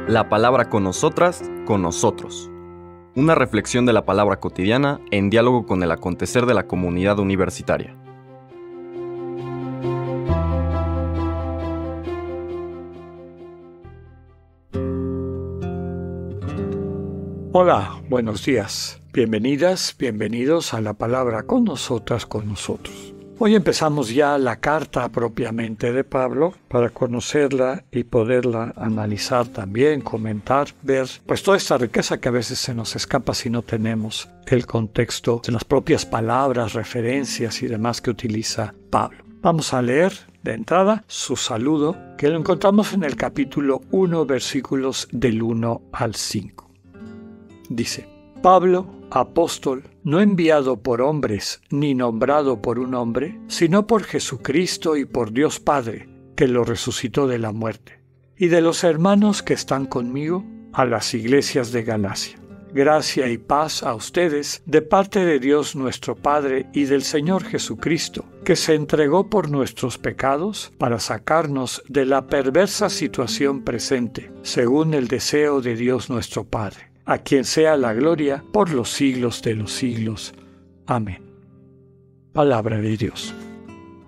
La palabra con nosotras, con nosotros. Una reflexión de la palabra cotidiana en diálogo con el acontecer de la comunidad universitaria. Hola, buenos días. Bienvenidas, bienvenidos a la palabra con nosotras, con nosotros. Hoy empezamos ya la carta propiamente de Pablo para conocerla y poderla analizar también, comentar, ver pues toda esta riqueza que a veces se nos escapa si no tenemos el contexto de las propias palabras, referencias y demás que utiliza Pablo. Vamos a leer de entrada su saludo, que lo encontramos en el capítulo 1, versículos del 1 al 5. Dice: Pablo, apóstol, no enviado por hombres ni nombrado por un hombre, sino por Jesucristo y por Dios Padre, que lo resucitó de la muerte, y de los hermanos que están conmigo, a las iglesias de Galacia. Gracia y paz a ustedes de parte de Dios nuestro Padre y del Señor Jesucristo, que se entregó por nuestros pecados para sacarnos de la perversa situación presente, según el deseo de Dios nuestro Padre, a quien sea la gloria por los siglos de los siglos. Amén. Palabra de Dios.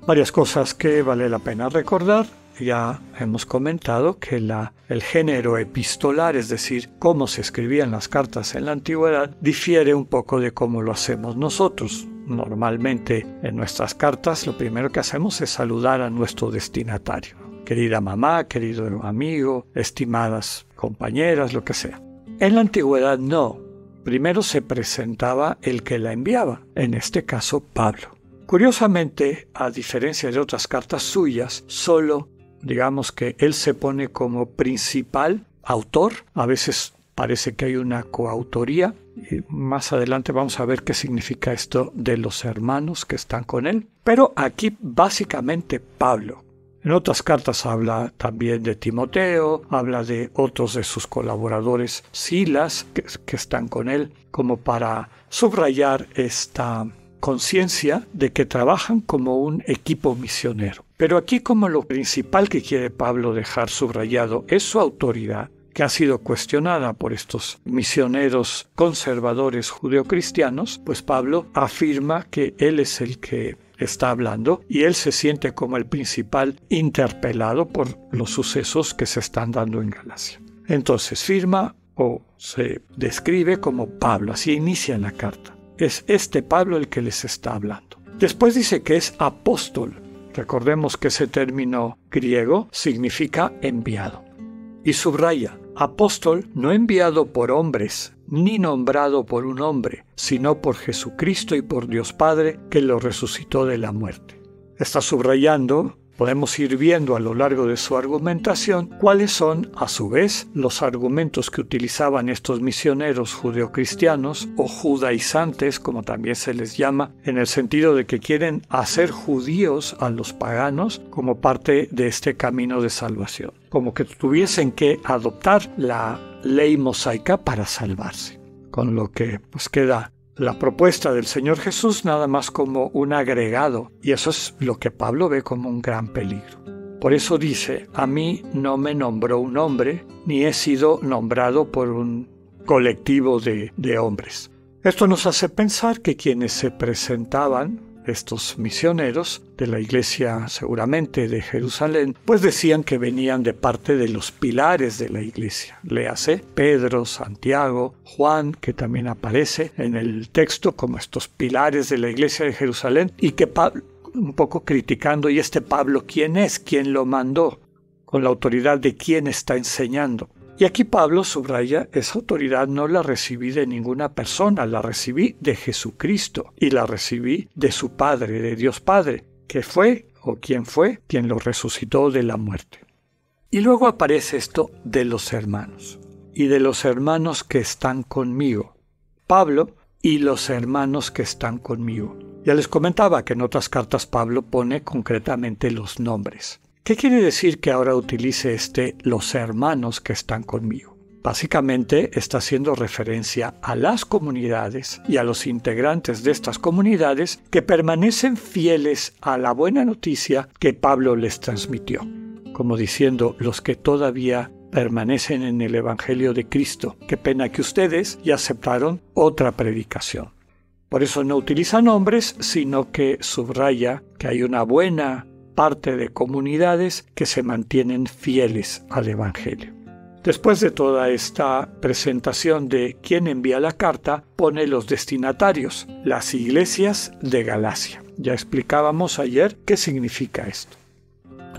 Varias cosas que vale la pena recordar. Ya hemos comentado que el género epistolar, es decir, cómo se escribían las cartas en la antigüedad, difiere un poco de cómo lo hacemos nosotros. Normalmente en nuestras cartas lo primero que hacemos es saludar a nuestro destinatario. Querida mamá, querido amigo, estimadas compañeras, lo que sea. En la antigüedad no. Primero se presentaba el que la enviaba, en este caso Pablo. Curiosamente, a diferencia de otras cartas suyas, solo digamos que él se pone como principal autor. A veces parece que hay una coautoría. Y más adelante vamos a ver qué significa esto de los hermanos que están con él. Pero aquí básicamente Pablo. En otras cartas habla también de Timoteo, habla de otros de sus colaboradores, Silas, que están con él, como para subrayar esta conciencia de que trabajan como un equipo misionero. Pero aquí, como lo principal que quiere Pablo dejar subrayado es su autoridad, que ha sido cuestionada por estos misioneros conservadores judeocristianos, pues Pablo afirma que él es el que está hablando y él se siente como el principal interpelado por los sucesos que se están dando en Galacia. Entonces firma o se describe como Pablo, así inicia la carta. Es este Pablo el que les está hablando. Después dice que es apóstol. Recordemos que ese término griego significa enviado. Y subraya: apóstol no enviado por hombres, ni nombrado por un hombre, sino por Jesucristo y por Dios Padre, que lo resucitó de la muerte. Está subrayando, podemos ir viendo a lo largo de su argumentación, cuáles son, a su vez, los argumentos que utilizaban estos misioneros judeocristianos o judaizantes, como también se les llama, en el sentido de que quieren hacer judíos a los paganos como parte de este camino de salvación, como que tuviesen que adoptar la ley mosaica para salvarse, con lo que pues queda la propuesta del Señor Jesús nada más como un agregado, y eso es lo que Pablo ve como un gran peligro. Por eso dice: a mí no me nombró un hombre, ni he sido nombrado por un colectivo de hombres. Esto nos hace pensar que quienes se presentaban, estos misioneros de la iglesia seguramente de Jerusalén, pues decían que venían de parte de los pilares de la iglesia. Léase Pedro, Santiago, Juan, que también aparece en el texto como estos pilares de la iglesia de Jerusalén, y que Pablo, un poco criticando, ¿y este Pablo quién es? ¿Quién lo mandó? Con la autoridad de quién está enseñando. Y aquí Pablo subraya: esa autoridad no la recibí de ninguna persona, la recibí de Jesucristo y la recibí de su Padre, de Dios Padre, que fue quien lo resucitó de la muerte. Y luego aparece esto de los hermanos, y de los hermanos que están conmigo. Pablo y los hermanos que están conmigo. Ya les comentaba que en otras cartas Pablo pone concretamente los nombres. ¿Qué quiere decir que ahora utilice los hermanos que están conmigo? Básicamente está haciendo referencia a las comunidades y a los integrantes de estas comunidades que permanecen fieles a la buena noticia que Pablo les transmitió. Como diciendo, los que todavía permanecen en el Evangelio de Cristo. Qué pena que ustedes ya aceptaron otra predicación. Por eso no utiliza nombres, sino que subraya que hay una buena parte de comunidades que se mantienen fieles al Evangelio. Después de toda esta presentación de quién envía la carta, pone los destinatarios, las iglesias de Galacia. Ya explicábamos ayer qué significa esto.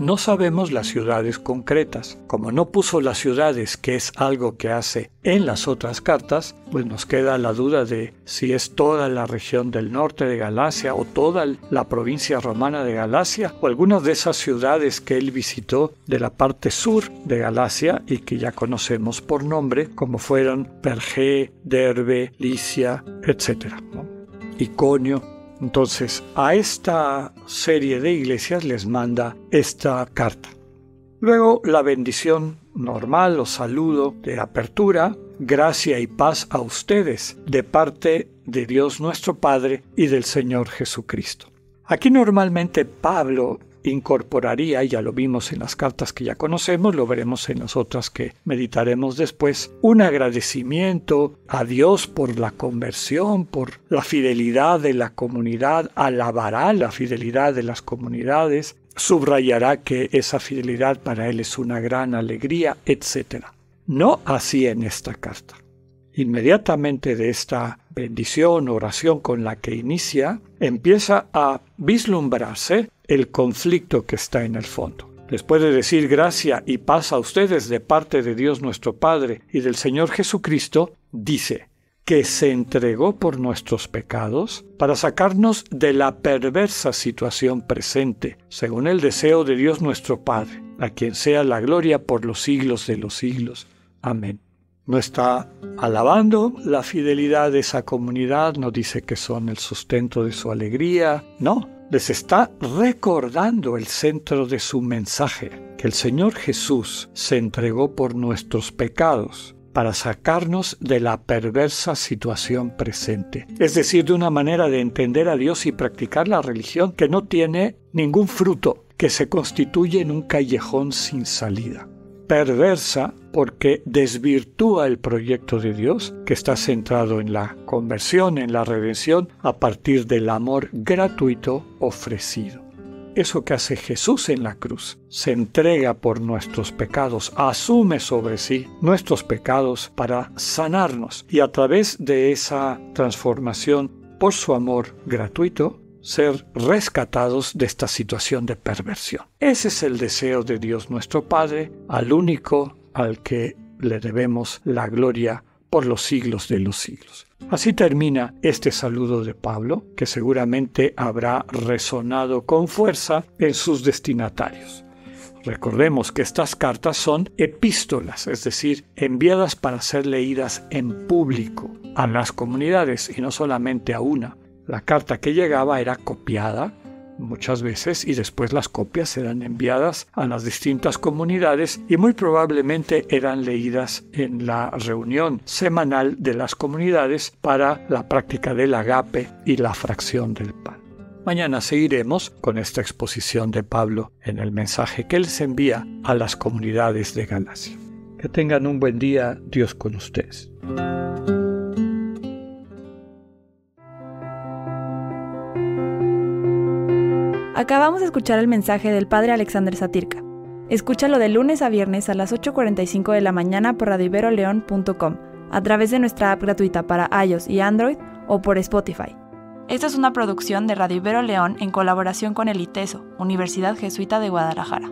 No sabemos las ciudades concretas. Como no puso las ciudades, que es algo que hace en las otras cartas, pues nos queda la duda de si es toda la región del norte de Galacia o toda la provincia romana de Galacia o algunas de esas ciudades que él visitó de la parte sur de Galacia y que ya conocemos por nombre, como fueron Pergé, Derbe, Licia, etc. Iconio. Entonces, a esta serie de iglesias les manda esta carta. Luego, la bendición normal o saludo de apertura, gracia y paz a ustedes, de parte de Dios nuestro Padre y del Señor Jesucristo. Aquí normalmente Pablo incorporaría, ya lo vimos en las cartas que ya conocemos, lo veremos en las otras que meditaremos después, un agradecimiento a Dios por la conversión, por la fidelidad de la comunidad, alabará la fidelidad de las comunidades, subrayará que esa fidelidad para él es una gran alegría, etc. No así en esta carta. Inmediatamente de esta bendición, oración con la que inicia, empieza a vislumbrarse el conflicto que está en el fondo. Después de decir gracia y paz a ustedes de parte de Dios nuestro Padre y del Señor Jesucristo, dice que se entregó por nuestros pecados para sacarnos de la perversa situación presente, según el deseo de Dios nuestro Padre, a quien sea la gloria por los siglos de los siglos. Amén. No está alabando la fidelidad de esa comunidad, no dice que son el sustento de su alegría, no. Les está recordando el centro de su mensaje, que el Señor Jesús se entregó por nuestros pecados para sacarnos de la perversa situación presente. Es decir, de una manera de entender a Dios y practicar la religión que no tiene ningún fruto, que se constituye en un callejón sin salida. Perversa porque desvirtúa el proyecto de Dios que está centrado en la conversión, en la redención, a partir del amor gratuito ofrecido. Eso que hace Jesús en la cruz, se entrega por nuestros pecados, asume sobre sí nuestros pecados para sanarnos y a través de esa transformación por su amor gratuito, ser rescatados de esta situación de perversión. Ese es el deseo de Dios nuestro Padre, al único al que le debemos la gloria por los siglos de los siglos. Así termina este saludo de Pablo, que seguramente habrá resonado con fuerza en sus destinatarios. Recordemos que estas cartas son epístolas, es decir, enviadas para ser leídas en público a las comunidades y no solamente a una. La carta que llegaba era copiada muchas veces y después las copias eran enviadas a las distintas comunidades y muy probablemente eran leídas en la reunión semanal de las comunidades para la práctica del agape y la fracción del pan. Mañana seguiremos con esta exposición de Pablo en el mensaje que él les envía a las comunidades de Galacia. Que tengan un buen día, Dios con ustedes. Acabamos de escuchar el mensaje del Padre Alexander Satirka. Escúchalo de lunes a viernes a las 8:45 de la mañana por radioiberoleon.com, a través de nuestra app gratuita para iOS y Android o por Spotify. Esta es una producción de Radio Ibero León en colaboración con el ITESO, Universidad Jesuita de Guadalajara.